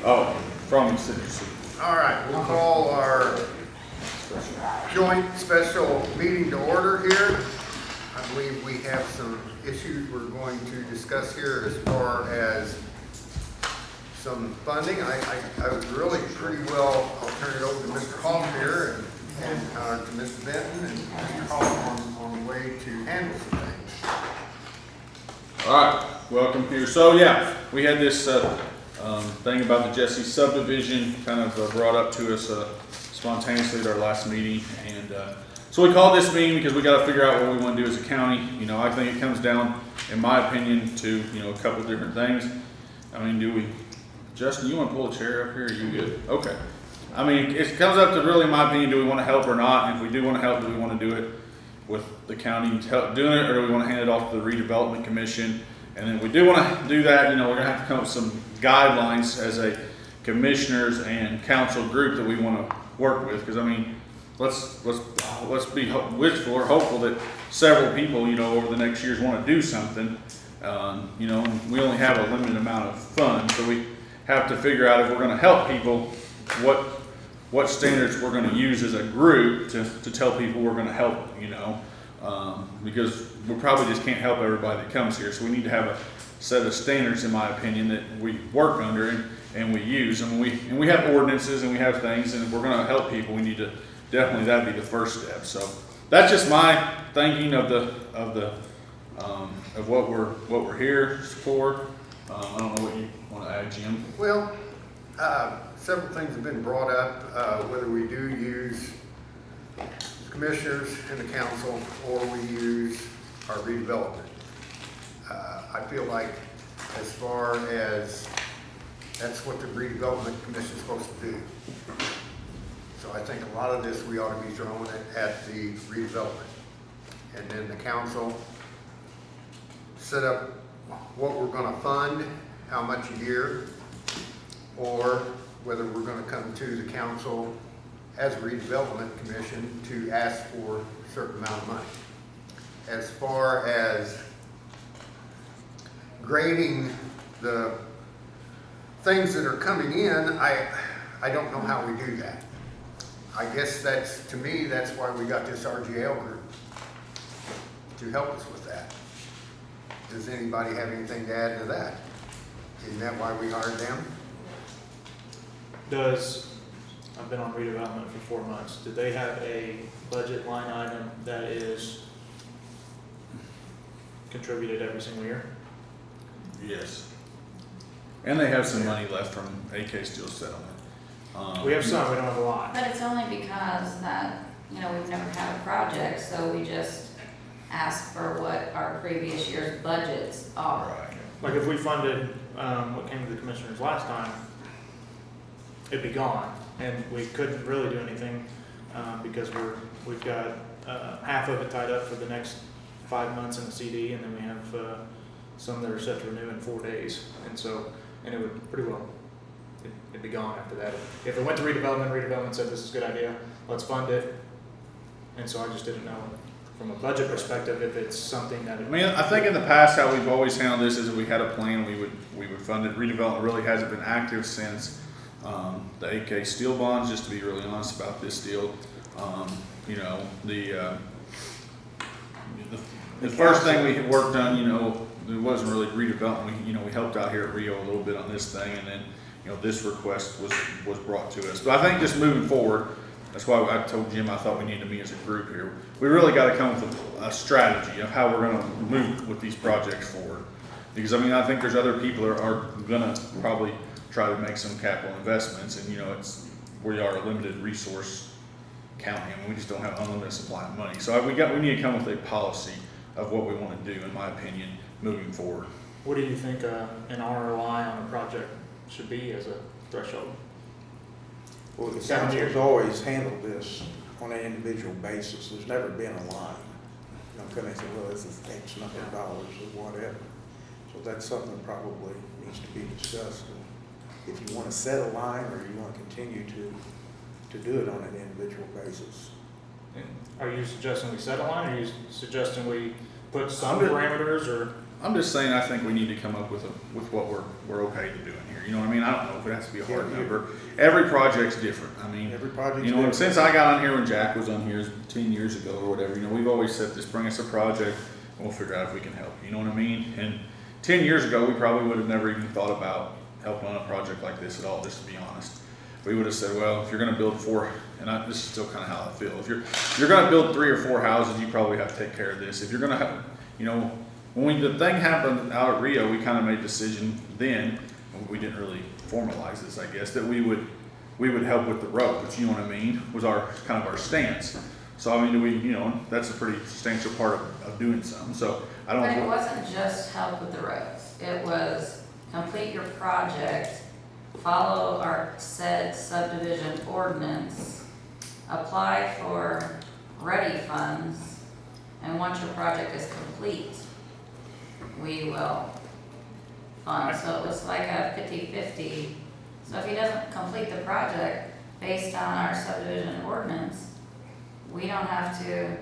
Oh, from city. All right, we'll call our joint special meeting to order here. I believe we have some issues we're going to discuss here as far as some funding. I was really pretty well, I'll turn it over to Mr. Hoff here and to Mr. Benton and Mr. Hoff on the way to handle some things. All right, welcome here. So yeah, we had this thing about the Jesse subdivision kind of brought up to us spontaneously at our last meeting, and so we called this meeting because we got to figure out what we want to do as a county. You know, I think it comes down, in my opinion, to a couple different things. I mean, do we, Justin? You want to pull a chair up here? Or are you good? Okay. I mean, it comes up to really, in my opinion, do we want to help or not? And if we do want to help, do we want to do it with the county doing it, or do we want to hand it off to the redevelopment commission? And then if we do want to do that, we're going to have to come up with some guidelines as a commissioners and council group that we want to work with. Because I mean, let's be wishful or hopeful that several people, over the next years want to do something. And we only have a limited amount of funds, so we have to figure out if we're going to help people, what standards we're going to use as a group to tell people we're going to help, because we probably just can't help everybody that comes here. So we need to have a set of standards, in my opinion, that we work under and we use. I mean, we have ordinances and we have things, and if we're going to help people, we need to definitely, that'd be the first step. So that's just my thinking of what we're here for. I don't know what you want to add, Jim. Well, several things have been brought up, whether we do use commissioners and the council or we use our redevelopment. I feel like as far as that's what the redevelopment commission is supposed to do. So I think a lot of this we ought to be throwing it at the redevelopment. And then the council set up what we're gonna fund, how much a year, or whether we're gonna come to the council as a redevelopment commission to ask for a certain amount of money. As far as grading the things that are coming in, I don't know how we do that. I guess to me, that's why we got this RGL group, to help us with that. Does anybody have anything to add to that? Isn't that why we hired them? I've been on redevelopment for 4 months. Do they have a budget line item that is contributed every single year? Yes. And they have some money left from AK Steel settlement. We have some, we don't have a lot. But it's only because that, we've never had a project, so we just ask for what our previous year's budgets are. Right. Like if we funded what came to the commissioners last time, it'd be gone, and we couldn't really do anything because we've got half of it tied up for the next 5 months in the CD, and then we have some that are set to renew in 4 days, and it would pretty well, it'd be gone after that. If it went to redevelopment said this is a good idea, let's fund it, and so I just didn't know from a budget perspective if it's something that. I mean, I think in the past how we've always handled this is if we had a plan, we would fund it. Redevelopment really hasn't been active since the AK Steel bonds, just to be really honest about this deal. The first thing we worked on, it wasn't really redevelopment. We helped out here at Rio a little bit on this thing, and then, this request was brought to us. But I think just moving forward, that's why I told Jim I thought we need to meet as a group here. We really got to come up with a strategy of how we're going to move with these projects forward. Because I think there's other people that are going to probably try to make some capital investments, and we are a limited resource county. I mean, we just don't have unlimited supply of money. So we need to come with a policy of what we want to do, in my opinion, moving forward. What do you think an ROI on a project should be as a threshold? Well, the 7 council's years. always handled this on an individual basis. There's never been a line. Come and say, well, this is X number of dollars or whatever. So that's something that probably needs to be discussed. And if you want to set a line or you want to continue to do it on an individual basis. Are you suggesting we set a line, or are you suggesting we put some I'm just- parameters, or? I'm just saying, I think we need to come up with what we're okay to do in here. You know what I mean? I don't know if it has to be a hard Yeah, number. Every project's different. I mean, Every project. you know, since I got on here when Jack was on here 10 years ago or whatever, you know, we've always said this, bring us a project and we'll figure out if we can help. You know what I mean? And 10 years ago, we probably would have never even thought about helping on a project like this at all, just to be honest. We would have said, well, if you're gonna build four, and this is still kind of how I feel, if you're gonna build 3 or 4 houses, you probably have to take care of this. If you're gonna have, you know, when the thing happened out at Rio, we kind of made a decision then, we didn't really formalize this, I guess, that we would help with the roads, you know what I mean, was our, kind of our stance. So I mean, you know, that's a pretty substantial part of doing something, so I don't. But it wasn't just help with the roads, it was complete your project, follow our said subdivision ordinance, apply for ready funds, and once your project is complete, we will fund. So it was like a 50-50. So if he doesn't complete the project based on our subdivision ordinance, we don't have to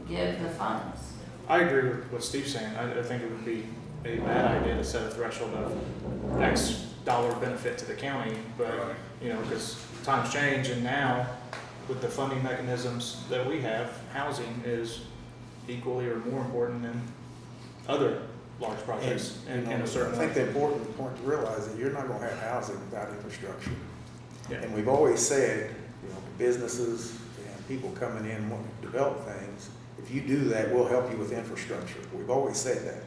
give the funds. I agree with what Steve's saying. I think it would be a bad idea to set a threshold of X dollar benefit to the county, but, Right. you know, because times change, and now with the funding mechanisms that we have, housing is equally or more important than other large projects You in know, a certain I think way. the important point to realize that you're not gonna have housing without infrastructure. Yeah. And we've always said, you know, businesses and people coming in wanting to develop things, if you do that, we'll help you with infrastructure. We've always said that.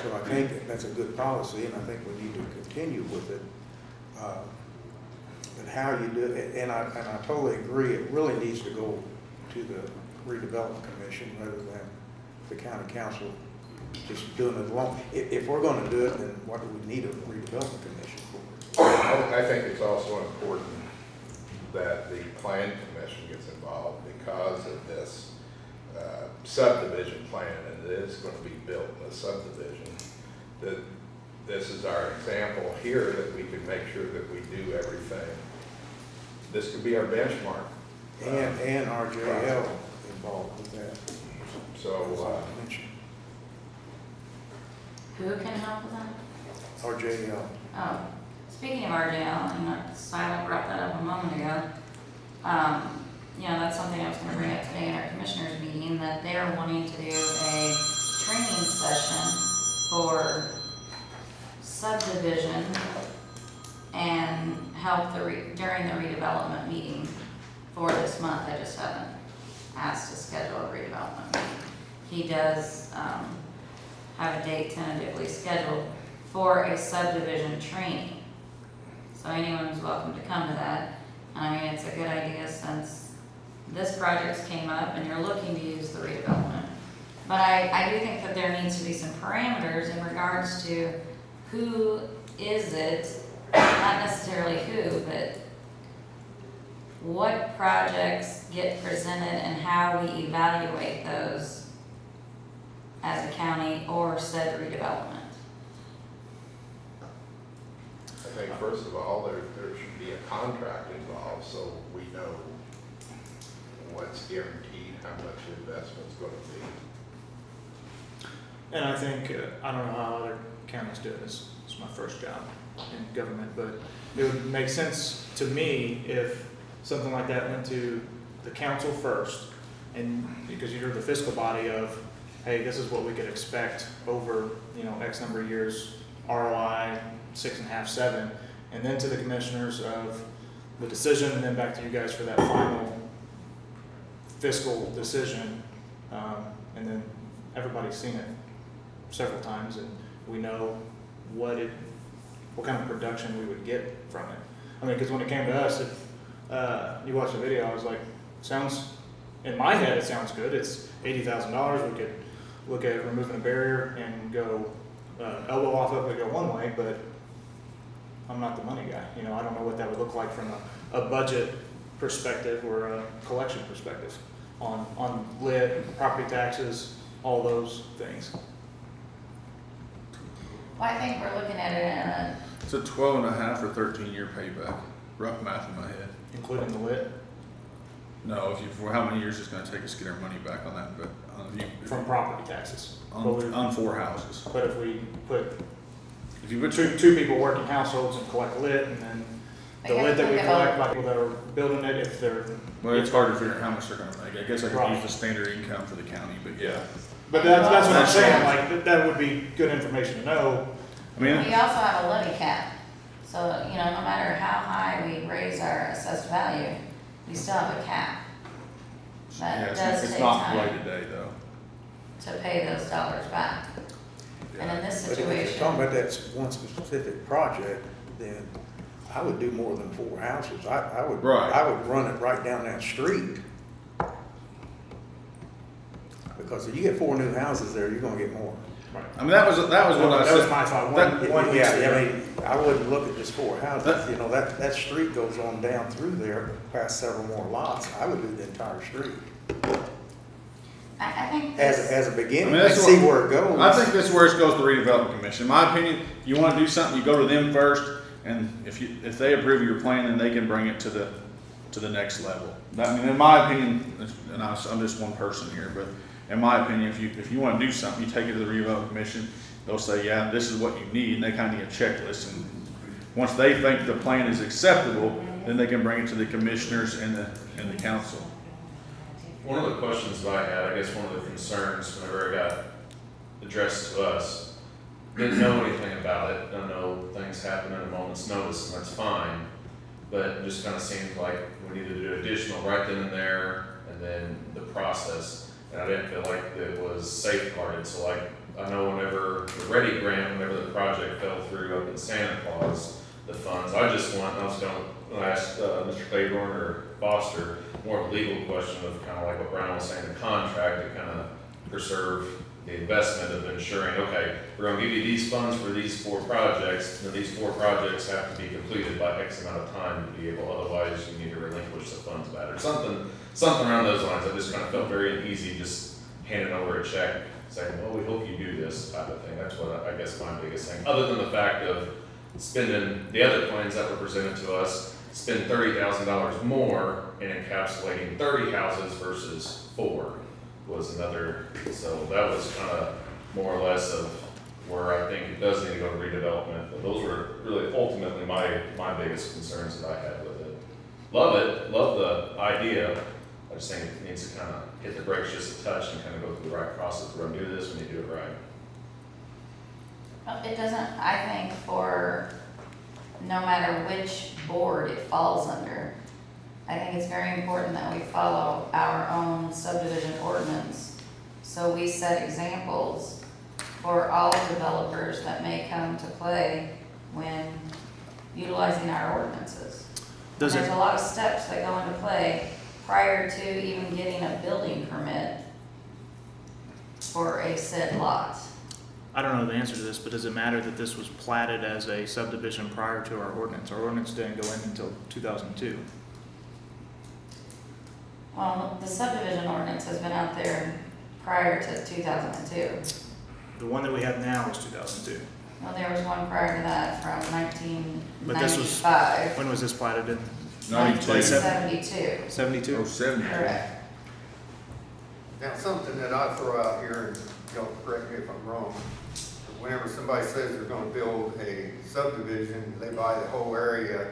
So I think that's a good policy, and I think we need to continue with it. But how you do it, and I totally agree, it really needs to go to the redevelopment commission rather than the county council just doing it alone. If we're gonna do it, then what do we need a redevelopment commission for? I think it's also important that the plan commission gets involved because of this subdivision plan, and it is going to be built in a subdivision. That this is our example here that we can make sure that we do everything. This could be our benchmark. And RJL involved with that. So, Who can help with that? RJL. Oh, speaking of RJL, you know, Silent brought that up a moment ago. You know, that's something I was gonna bring up today in our commissioners meeting, that they're wanting to do a training session for subdivision and help during the redevelopment meeting for this month. I just haven't asked to schedule a redevelopment meeting. He does, have a date tentatively scheduled for a subdivision training. So anyone's welcome to come to that. I mean, it's a good idea since this project came up and you're looking to use the redevelopment. But I do think that there needs to be some parameters in regards to who is it, not necessarily who, but what projects get presented and how we evaluate those as a county or said redevelopment. I think first of all, there should be a contract involved so we know what's guaranteed, how much the investment's going to be. And I think, I don't know how other counties do this, it's my first job in government, but it would make sense to me if something like that went to the council first, and because you're the fiscal body of, hey, this is what we could expect over, you know, X number of years, ROI, 6.5, 7, and then to the commissioners of the decision, and then back to you guys for that final fiscal decision, and then everybody's seen it several times, and we know what kind of production we would get from it. I mean, because when it came to us, if you watch the video, I was like, in my head, it sounds good. It's $80,000. We could look at removing a barrier and go elbow off of it, go one way, but I'm not the money guy. You know, I don't know what that would look like from a budget perspective or a collection perspective on lit, property taxes, all those things. Well, I think we're looking at it in a, It's a 12 and a half or 13-year payback, rough math in my head. Including the lit. No, if you, for how many years it's gonna take us to get our money back on that, but, from property taxes. But on 4 houses. But if we put If you put two people working households and collect lit, and then the I lit that we guess collect by people that are building it, if they're. well, it's hard to figure out how much they're gonna make. I guess I could use the standard income for the county, but yeah. But that's what I'm That's saying, right. like, that would be good information to know. I mean, We also have a levy cap, so, you know, no matter how high we raise our assessed value, we still have a cap. yeah, That it's does it's take not play time today, though. to pay those dollars back. And in this But if you're talking situation, about that one specific project, then I would do more than 4 houses. I would, Right. I would run it right down that street. Because if you get 4 new houses there, you're gonna get more. I mean, that was what I That said. was my thought, That- one week Yeah, I ago. mean, I wouldn't look at just 4 houses, That- you know, that street goes on down through there, past several more lots. I would do the entire street. I think As this, a I beginning, mean, and that's see what- where it goes. I think that's where it goes to the redevelopment commission. In my opinion, you wanna do something, you go to them first, and if they approve your plan, then they can bring it to the next level. I mean, in my opinion, and I'm just one person here, but in my opinion, if you wanna do something, you take it to the redevelopment commission, they'll say, yeah, this is what you need, and they kinda need a checklist, and once they think the plan is acceptable, then they can bring it to the commissioners and the council. One of the questions that I had, I guess one of the concerns whenever it got addressed to us, didn't know anything about it, don't know things happen at a moment's notice, and that's fine. But it just kind of seemed like we needed to do additional right then and there, and then the process. And I didn't feel like it was safeguarded, so like, I know whenever the Ready Grant, whenever the project fell through up in Santa Claus, the funds, I was gonna ask Mr. Claiborne or Foster, more of a legal question of kind of like what Brian was saying, the contract to kind of preserve the investment of ensuring, okay, we're gonna give you these funds for these 4 projects, and these 4 projects have to be completed by X amount of time to be able, otherwise you need to relinquish the funds back, or something around those lines. I just kind of felt very uneasy just handing over a check, saying, well, we hope you do this type of thing. That's what I guess my biggest thing, other than the fact of spending the other plans that were presented to us, spend $30,000 more in encapsulating 30 houses versus 4 was another, so that was kind of more or less of where I think it does need to go to redevelopment, but those were really ultimately my biggest concerns that I had with it. Love it, love the idea, I just think it needs to kind of hit the brakes just a touch and kind of go through the right process. We're gonna do this, we need to do it right. it doesn't, I think for no matter which board it falls under, I think it's very important that we follow our own subdivision ordinance. So we set examples for all developers that may come to play when utilizing our ordinances. And Does there's it, a lot of steps that go into play prior to even getting a building permit for a said lot. I don't know the answer to this, but does it matter that this was platted as a subdivision prior to our ordinance? Our ordinance didn't go in until 2002. Well, the subdivision ordinance has been out there prior to 2002. The one that we have now is 2002. Well, there was one prior to that from But this was- 1995. When was this platted in? 92. 1972, 72? Oh, 70. correct. Now, something that I throw out here, and y'all correct me if I'm wrong, but whenever somebody says they're gonna build a subdivision, they buy the whole area,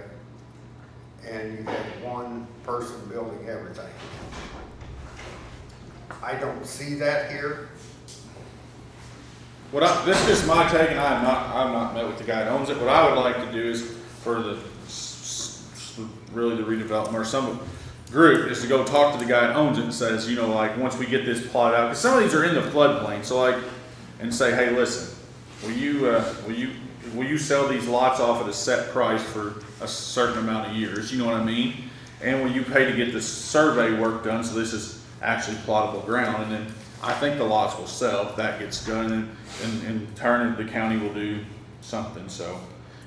and you have one person building everything. I don't see that here. This is just my take, and I've not met with the guy that owns it. What I would like to do is for really the redevelopment or some group is to go talk to the guy that owns it and says, you know, like, once we get this plot out, because some of these are in the floodplain, so like, and say, hey, listen, will you sell these lots off at a set price for a certain amount of years, you know what I mean? And will you pay to get the survey work done, so this is actually plottable ground, and then I think the lots will sell if that gets done, and in turn, the county will do something, so.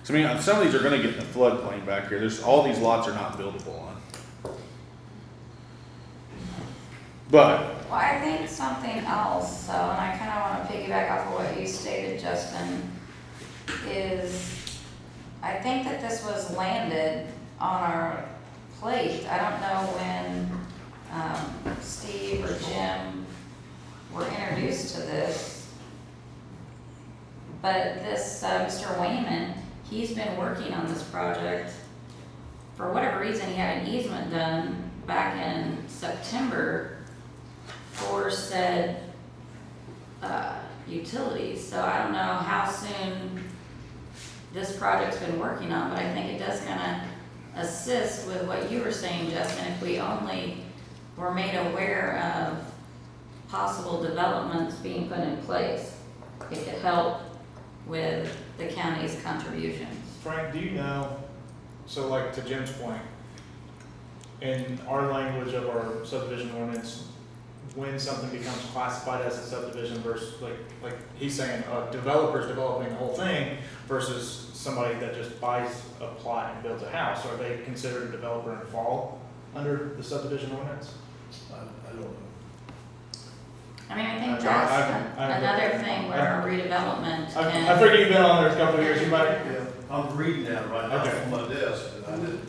I mean, some of these are gonna get in the floodplain back here, all these lots are not buildable on. But, Well, I think something else, so, and I kind of want to piggyback off of what you stated, Justin, is I think that this was landed on our plate. I don't know when Steve or Jim were introduced to this. But this, Mr. Wayman, he's been working on this project. For whatever reason, he had an easement done back in September for said, utilities. So I don't know how soon this project's been working on, but I think it does kind of assist with what you were saying, Justin, if we only were made aware of possible developments being put in place, it could help with the county's contributions. Frank, do you know, so like to Jim's point, in our language of our subdivision ordinance, when something becomes classified as a subdivision versus like he's saying, a developer's developing the whole thing versus somebody that just buys a plot and builds a house, are they considered a developer and fall under the subdivision ordinance? I don't know. I mean, I think I've- that's I've- another thing where a redevelopment I can, figured you've been on there a couple of years, you might, Yeah, I'm reading that right now Okay. on my desk, and I did.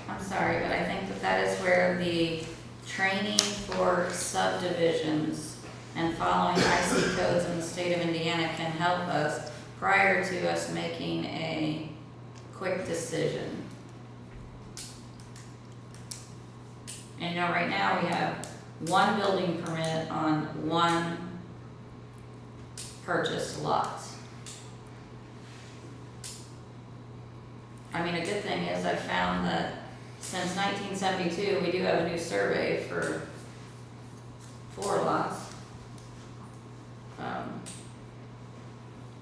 I'm sorry, but I think that that is where the training for subdivisions and following IC codes in the state of Indiana can help us prior to us making a quick decision. And you know, right now we have one building permit on one purchased lot. I mean, a good thing is I found that since 1972, we do have a new survey for 4 lots.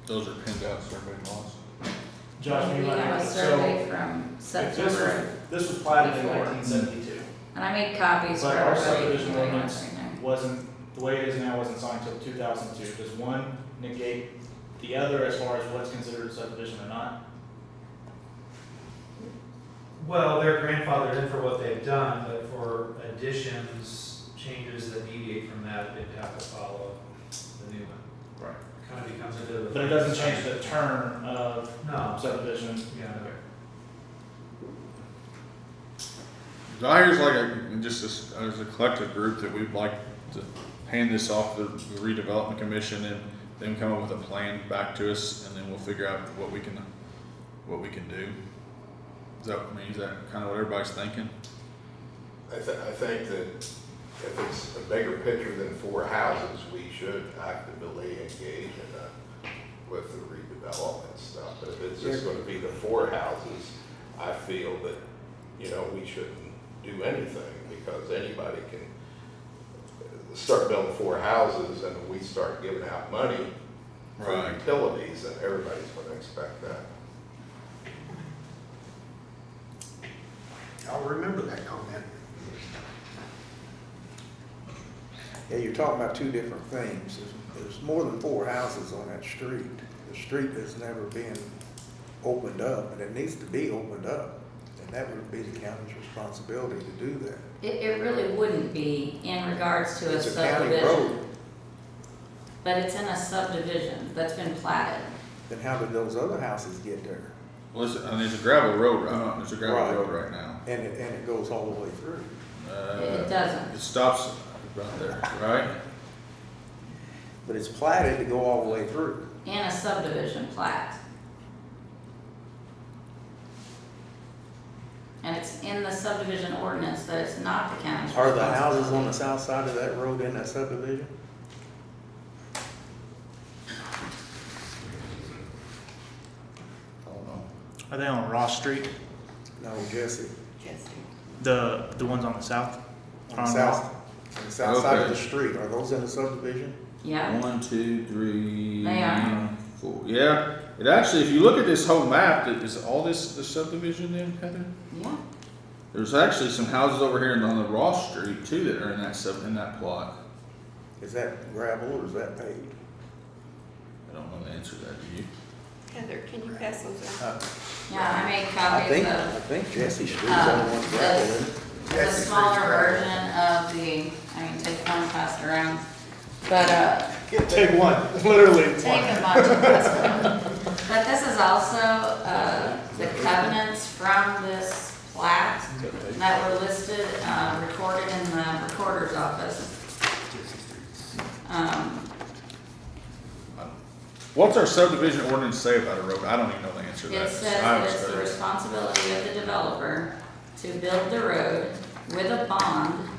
Those are pinned out survey laws. Josh, We you might have a know, survey so from if September, this was platted in before. 1972. and I made copies for But our everybody. subdivision if anybody ordinance wants to read them. wasn't, the way it is now wasn't signed until 2002. Does one negate the other as far as what's considered a subdivision or not? Well, they're grandfathered in for what they've done, but for additions, changes that deviate from that, they'd have to follow the new one. Right. Kind of becomes a bit of a. But it doesn't change the term of No, subdivision. yeah, no. So here's like just as a collective group that we'd like to hand this off to the redevelopment commission and them come up with a plan back to us, and then we'll figure out what we can do. Is that kind of what everybody's thinking? I think that if it's a bigger picture than 4 houses, we should actively engage with the redevelopment stuff. But if it's just gonna be the 4 houses, I feel that, we shouldn't do anything, because anybody can start building 4 houses and we start giving out money for Right. utilities, and everybody's gonna expect that. I'll remember that comment. Yeah, you're talking about two different things. There's more than 4 houses on that street. The street has never been opened up, and it needs to be opened up. And that would be the county's responsibility to do that. It really wouldn't be in regards to a It's a county subdivision, road. but it's in a subdivision that's been platted. Then how did those other houses get there? Well, there's a gravel road, right? There's a gravel Right. road right now. And it goes all the way through. It doesn't. It stops right there, right? But it's platted to go all the way through. In a subdivision plat. And it's in the subdivision ordinance that it's not the county's Are the houses on responsibility. the south side of that road in that subdivision? I don't know. Are they on Ross Street? No, Jesse. The ones on the south? On the south, on the south side of the Okay. street, are those in the subdivision? Yeah, 1, 2, 3. They are. 4. Yeah, it actually, if you look at this whole map, is all this the subdivision then, Heather? yeah. There's actually some houses over here on the Ross Street too that are in that plot. Is that gravel or is that paved? I don't know the answer to that, do you? Heather, can you pass those out? Yeah, I made I copies think of, Jesse Street's on one gravel. isn't it? the Yes, smaller it's version of take one, pass it around. But, Take one, literally take a bunch of this. But this is also, the covenants from this plat that were listed office. What's our subdivision ordinance say about a road? I don't even know the answer to that. It says I that haven't it's the studied it. responsibility of the developer to build the road with a bond,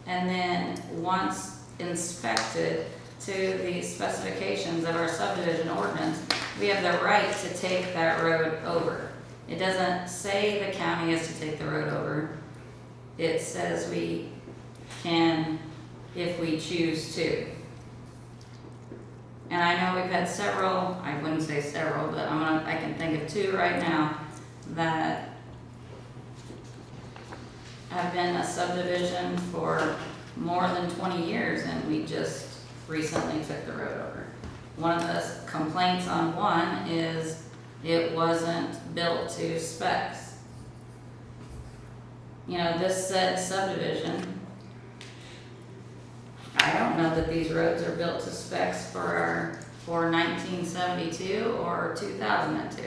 and then once inspected to the specifications of our subdivision ordinance, we have the right to take that road over. It doesn't say the county is to take the road over. It says we can if we choose to. And I know we've had several, I wouldn't say several, but I can think of two right now that have been a subdivision for more than 20 years, and we just recently took the road over. One of the complaints on one is it wasn't built to specs. You know, this said subdivision, I don't know that these roads are built to specs for 1972 or 2002.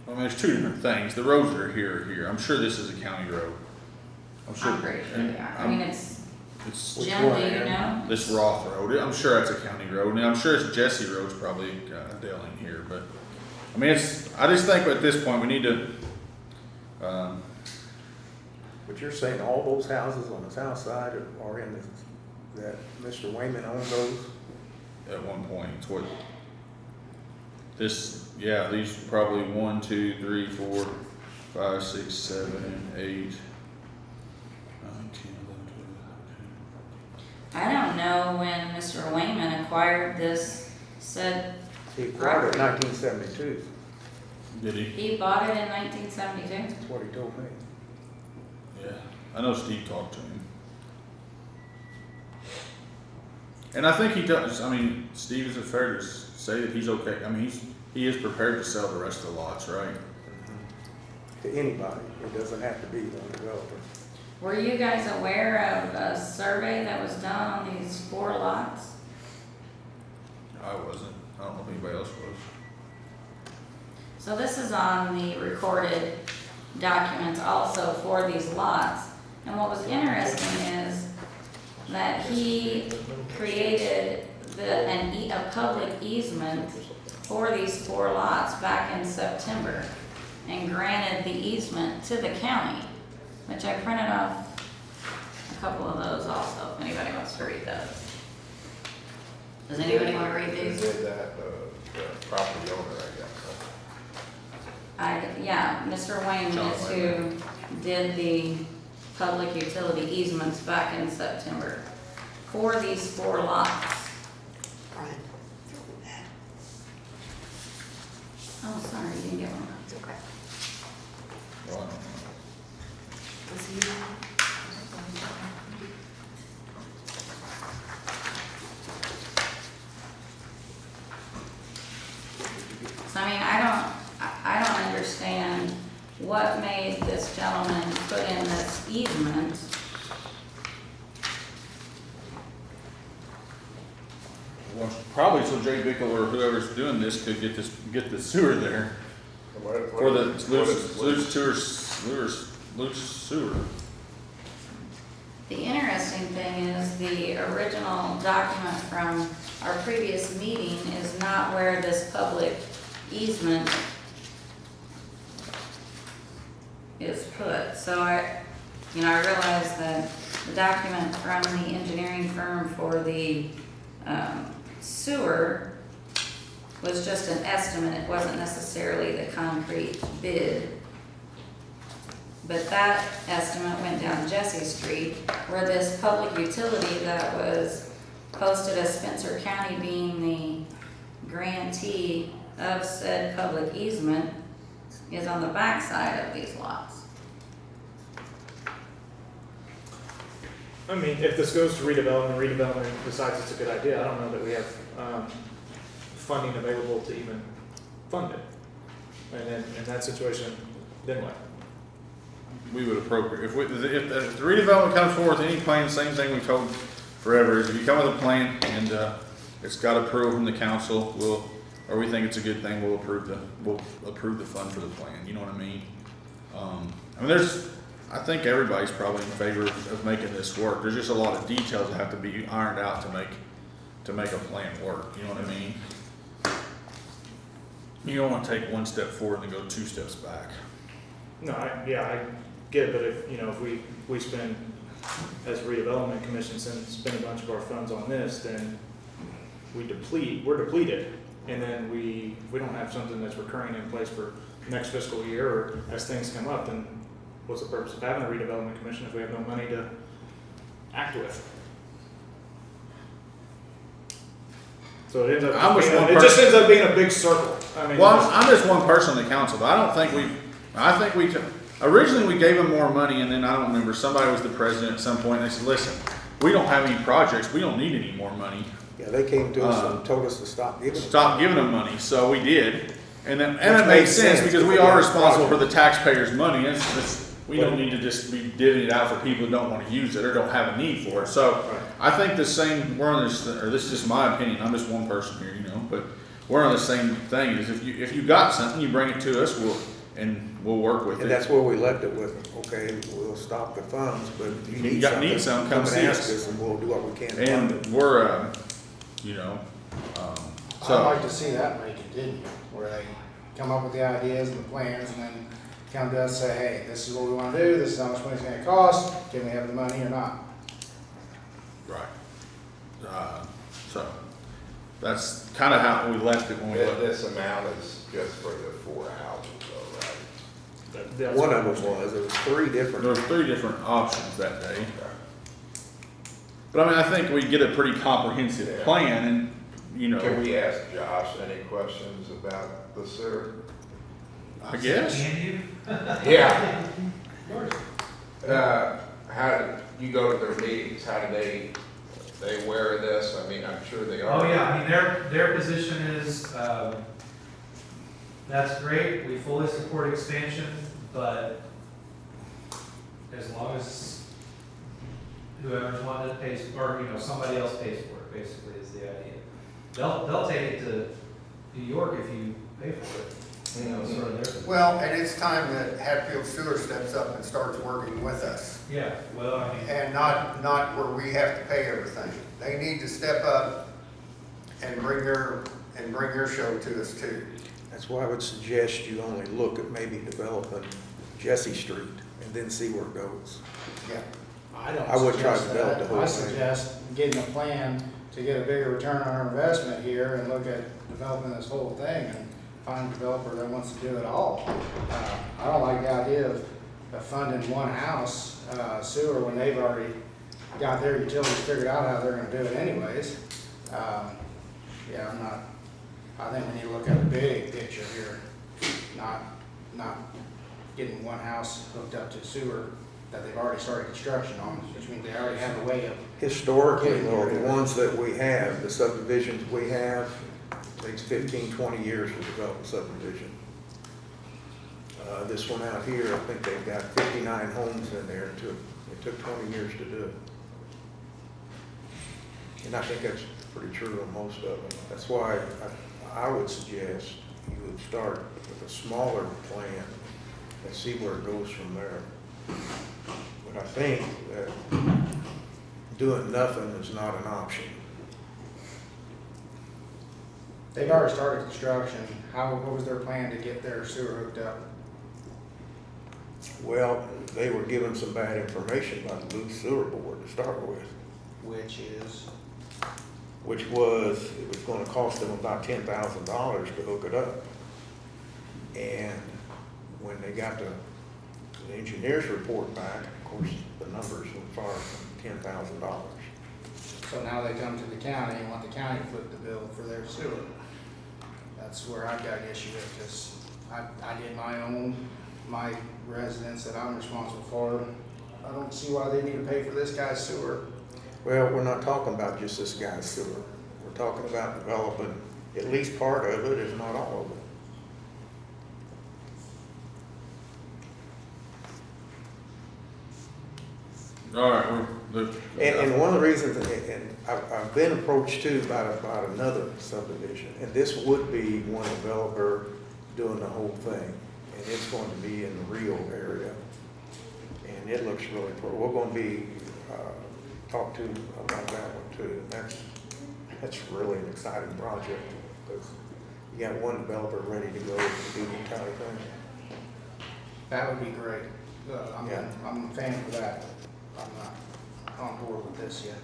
I mean, there's two different things. The roads that are here. I'm sure this is a county road. I'm sure. I'm pretty sure they are. I mean, it's It's Which Jim, one, do you Aaron? know? this Roth Road. I'm sure that's a county road, and I'm sure it's Jesse Road's probably Dale in here. But I mean, I just think at this point we need to. But you're saying all those houses on the south side are in that Mr. Wayman owned those? At one point, it's what this. Yeah, these probably 1, 2, 3, 4, 5, 6, 7, 8, 9, 10, 11, 12. I don't know when Mr. Wayman acquired this said He acquired it in 1972, Did he? he bought it in 1972. that's what he told me. Yeah, I know Steve talked to him. And I think he does. I mean, Steve, is it fair to say that he's okay? I mean, he is prepared to sell the rest of the lots, right? To anybody, it doesn't have to be one developer. Were you guys aware of a survey that was done on these 4 lots? I wasn't. I don't know if anybody else was. So this is on the recorded documents also for these lots. And what was interesting is that he created a public easement for these 4 lots back in September and granted the easement to the county, which I printed off a couple of those also, if anybody wants to read those. Does anybody want to read these? Who did that, the property owner, I guess. Yeah, Mr. Wayman John is Wayman. who did the public utility easements back in September for these 4 lots. Brian. Oh, sorry, you didn't get one. It's okay. Well, I don't know. Was he? So I mean, I don't understand what made this gentleman put in this easement. Well, probably so Jay Bickle or whoever's doing this could get the sewer there for the loose sewer. The interesting thing is the original document from our previous meeting is not where this public easement is put. So I realize that the document from the engineering firm for the sewer was just an estimate. It wasn't necessarily the concrete bid. But that estimate went down Jesse Street, where this public utility that was posted as Spencer County being the grantee of said public easement is on the backside of these lots. I mean, if this goes to redevelopment decides it's a good idea, I don't know that we have funding available to even fund it. And then in that situation, then what? We would appropriate, if the redevelopment comes forward with any plan, same thing we've told forever, is if you come with a plan and, it's got approval from the council, or we think it's a good thing, we'll approve the fund for the plan, you know what I mean? I mean, I think everybody's probably in favor of making this work. There's just a lot of details that have to be ironed out to make a plan work, you know what I mean? You don't wanna take one step forward and then go 2 steps back. No, I get it, but if we spend, as a redevelopment commission, spend a bunch of our funds on this, then we're depleted. And then if we don't have something that's recurring in place for next fiscal year, or as things come up, then what's the purpose of having a redevelopment commission if we have no money to act with? So it ends up, I'm just one it just person. ends up being a big circle. I mean, Well, I'm just one person on the council, but I don't think originally we gave them more money, and then I don't remember, somebody was the president at some point, and they said, listen, we don't have any projects, we don't need any more money. Yeah, they came to us and told us to stop giving them. Stop giving them money, so we did. And then, and Which it made makes sense sense, because we because are we responsible have for the taxpayers' money. We don't need to just be divvying it out for people who don't want to use it or don't have a need for it. So Right. I think we're on this, or this is just my opinion, I'm just one person here, but we're on the same thing, is if you got something, you bring it to us, we'll work with And it. that's where we left it with, okay, we'll stop the funds, but if you need Need something, something, come come and see ask us. us and we'll do what we can to fund it. And we're, I'd so, like to see that may continue, where they come up with the ideas and the plans and then come to us and say, hey, this is what we want to do, this is how much money it's gonna cost, can we have the money or not? right. So, that's kind of how we left it when we left. This amount is just for the 4 houses though, right? that's One what of I'm them saying. was, there was 3 different. There were 3 different options that day. But I mean, I think we get a pretty comprehensive Yeah. plan and, Can we ask Josh any questions about the sewer? I guess. Can you? Yeah. How did you go to their meetings? How do they aware of this? I mean, I'm sure they are. Oh, yeah, I mean, their position is, that's great, we fully support expansion, but as long as whoever's wanting to pay, or, somebody else pays for it, basically, is the idea. They'll take it to New York if you pay for it, sort of their position. Well, and it's time that Hatfield Sewer steps up and starts working with us. Yeah, well, I mean, And not where we have to pay everything. They need to step up and bring their show to us too. That's why I would suggest you only look at maybe developing Jesse Street and then see where it goes. Yeah. I would try to suggest develop the that. whole I thing. suggest getting a plan to get a bigger return on our investment here and look at developing this whole thing and find a developer that wants to do it all. I don't like the idea of funding one house sewer when they've already got their utilities figured out how they're gonna do it anyways. I think we need to look at the big picture here, not getting one house hooked up to sewer that they've already started construction on, which means they already have a way of. Historically, though, the ones that we have, the subdivisions we have, takes 15, 20 years to develop a subdivision. This one out here, I think they've got 59 homes in there. It took 20 years to do it. And I think that's pretty true on most of them. That's why I would suggest you would start with a smaller plan and see where it goes from there. But I think that doing nothing is not an option. They've already started construction. What was their plan to get their sewer hooked up? Well, they were given some bad information by the Blue Sewer Board to start with, Which is, which was, it was gonna cost them about $10,000 to hook it up. And when they got the engineer's report back, of course, the numbers were far from $10,000. so now they come to the county and want the county to foot the bill for their sewer. That's where I've got an issue with, because I did my residents that I'm responsible for. I don't see why they need to pay for this guy's sewer. Well, we're not talking about just this guy's sewer. We're talking about developing at least part of it, if not all of it. All right, And one of the reasons, and I've been approached too about another subdivision, and this would be one developer doing the whole thing, and it's going to be in the Rio area. And mean, it looks really, we're gonna be, talk to about that one too. That's really an exciting project, because you got one developer ready to go to do the entire thing. That would be great. Yeah. I'm a fan for that. I'm not on board with this yet.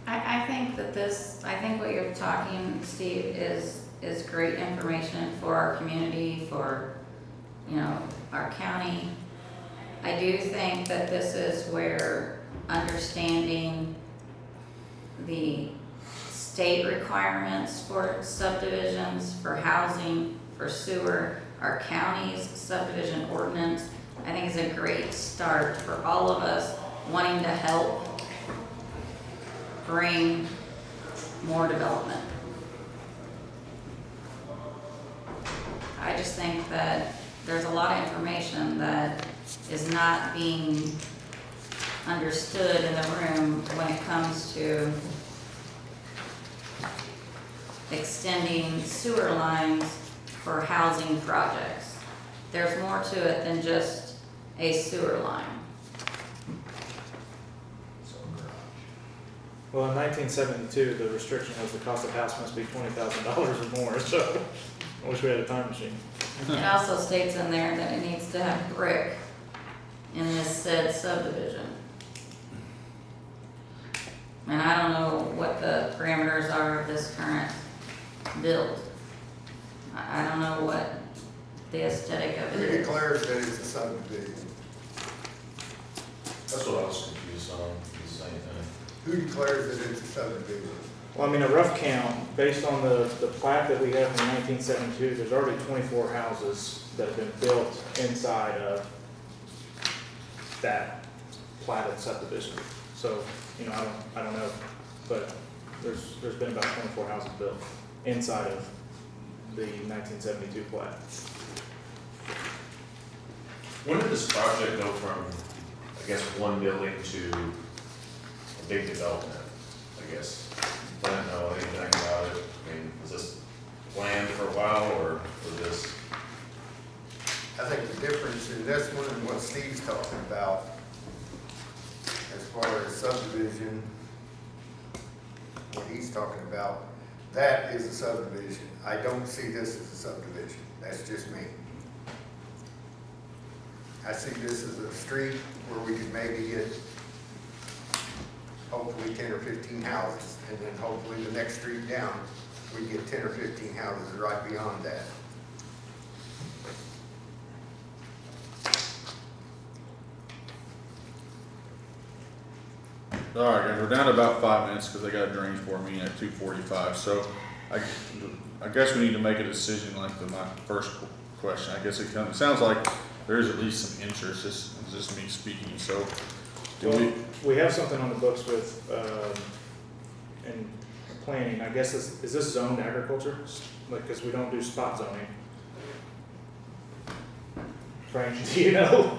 I think that I think what you're talking, Steve, is great information for our community, for, you know, our county. I do think that this is where understanding the state requirements for subdivisions, for housing, for sewer, our county's subdivision ordinance, I think is a great start for all of us wanting to help bring more development. I just think that there's a lot of information that is not being understood in the room when it comes to extending sewer lines for housing projects. There's more to it than just a sewer line. Well, in 1972, the restriction was the cost of house must be $20,000 or more, so I wish we had a time machine. It also states in there that it needs to have brick in this said subdivision. And I don't know what the parameters are of this current build. I don't know what the aesthetic of Who it is. declares that it's a subdivision? That's what I was confused on, the same thing. Who declares that it's a subdivision? Well, I mean, a rough count, based on the plat that we have from 1972, there's already 24 houses that have been built inside of that platted subdivision. So, you know, I don't know, but there's been about 24 houses built inside of the 1972 plat. When did this project go from, I guess, one building to a big development, I guess? I don't know anything about it. I mean, was this planned for a while, or was this? I think the difference in this one and what Steve's talking about, as far as subdivision, what he's talking about, that is a subdivision. I don't see this as a subdivision. That's just me. I see this as a street where we could maybe get hopefully 10 or 15 houses, and then hopefully the next street down, we get 10 or 15 houses right beyond that. All right, guys, we're down to about 5 minutes because they got a drainage board meeting at 2:45. So I guess we need to make a decision like my first question. I guess it sounds like there is at least some interest. This is just me speaking. So do Well, we have something on the books with, in planning, I guess, is this zoned agriculture? Like, because we don't do spot zoning. Frank, do you know?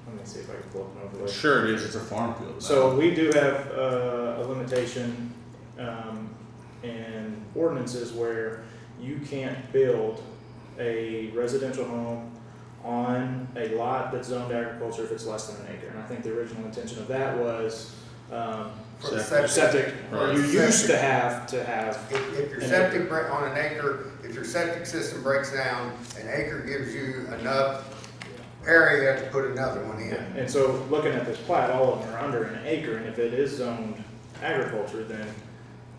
Let me see if I can pull up an overlay. Sure it is. It's a farm field. now. So we do have a limitation in ordinances where you can't build a residential home on a lot that's zoned agriculture if it's less than an acre. And I think the original intention of that was For the septic, or you Right. used to have If your septic on an acre, if your septic system breaks down, an acre gives you enough area to put another one in. And so looking at this plat, all of them are under an acre, and if it is zoned agriculture, then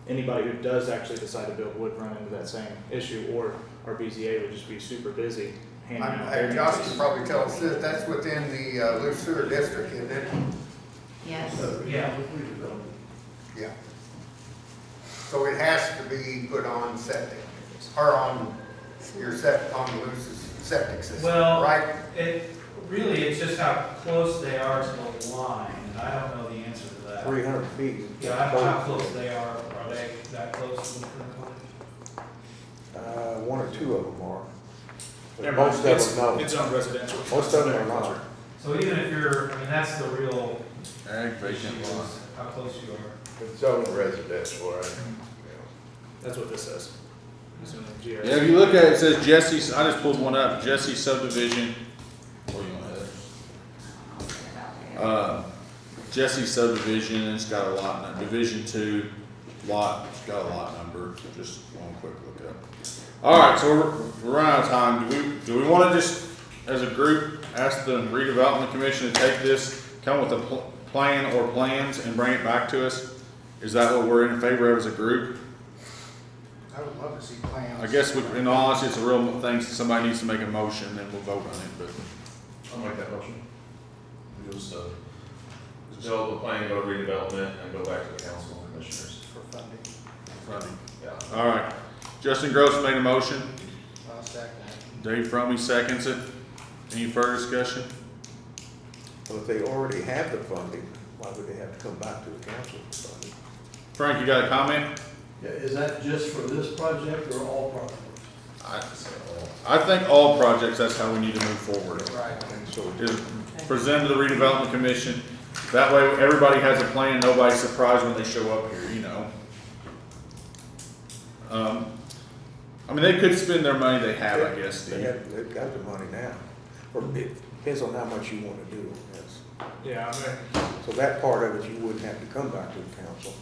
anybody who does actually decide to build would run into that same issue, or our BZA would just be super busy handing out Hey, Josh can variances. probably tell us this, that's within the loose sewer district, isn't it? Yes. Yeah. Yeah. So it has to be put on septic, or on your on the loose septic system, Well, right? Really, it's just how close they are to the line, and I don't know the answer to that. 300 feet. Yeah, how close they are they that close to the current line? One or two of them are. But Never mind, most of them no. It's on residential. it's Most not of them are agriculture. not. So even if you're, I mean, that's the real Ag issue, vacant is lot. how close you are. It's zoned residential, right? That's what this says. It's in the GIS. Yeah, if you look at it, it says Jesse's. I just pulled one up. Jesse subdivision. What do you want to Jesse subdivision, it's got a lot, Division 2 lot, it's got a lot number, just one quick look up. All right, so we're running out of time. Do we want to just, as a group, ask the redevelopment commission to take this, come with a plan or plans and bring it back to us? Is that what we're in favor of as a group? I would love to see plans. I guess in all honesty, it's a real thing, somebody needs to make a motion, then we'll vote on it, but. I'll make that motion. Just, develop a plan, go to redevelopment, and go back to the council and commissioners. For funding. Funding. Yeah. All right. Justin Gross made a motion. I'll second that. Dave Fromey seconds it. Any further discussion? Well, if they already have the funding, why would they have to come back to the council for funding? Frank, you got a comment? Yeah, is that just for this project or all projects? I think all projects, that's how we need to move forward. Right. And so Is present to the redevelopment commission. That way, everybody has a plan, nobody's surprised when they show up here, you know. I mean, they could spend their money they have, I guess, Steve. they've got the money now, or it depends on how much you want to do, yes. Yeah, I mean, So that part of it, you wouldn't have to come back to the council.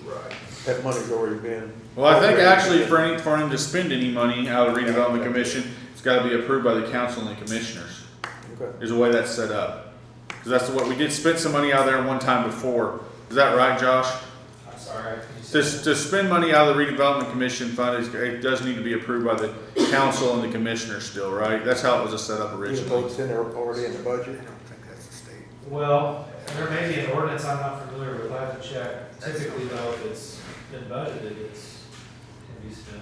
Right. That money's already been. Well, I think actually for him to spend any money out of the redevelopment commission, it's gotta be approved by the council and the commissioners, Okay. is the way that's set up. Cause that's what, we did spend some money out there one time before. Is that right, Josh? I'm sorry. To spend money out of the redevelopment commission fund, it does need to be approved by the council and the commissioners still, right? That's how it was set up Even originally. though it's in there already in the I budget? don't think that's the state. Well, there may be an ordinance I'm not familiar with, I have to check. Typically though, if it's been budgeted, can be spent.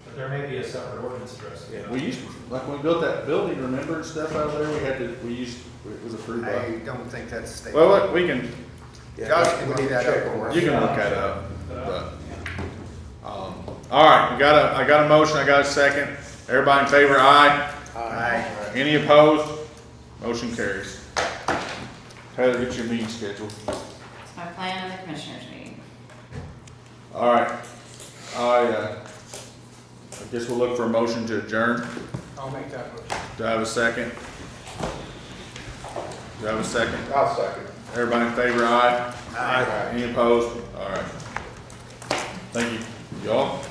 But there may be a separate ordinance addressing it. We used, like when we built that building, remember and stuff out there, it was approved by. I don't think that's the state. Well, look, we can, Yeah, Josh we can need look to that check up on for us. you can look that up, but, all right, I got a motion, I got a second. Everybody in favor, aye. Aye. Any opposed? Motion carries. Tyler, get your meeting scheduled. It's my plan in the commissioners meeting. All right, I guess we'll look for a motion to adjourn. I'll make that motion. Do I have a second? Do I have a second? I'll second. Everybody in favor, aye? Aye. Any opposed? All right. Thank you. Y'all?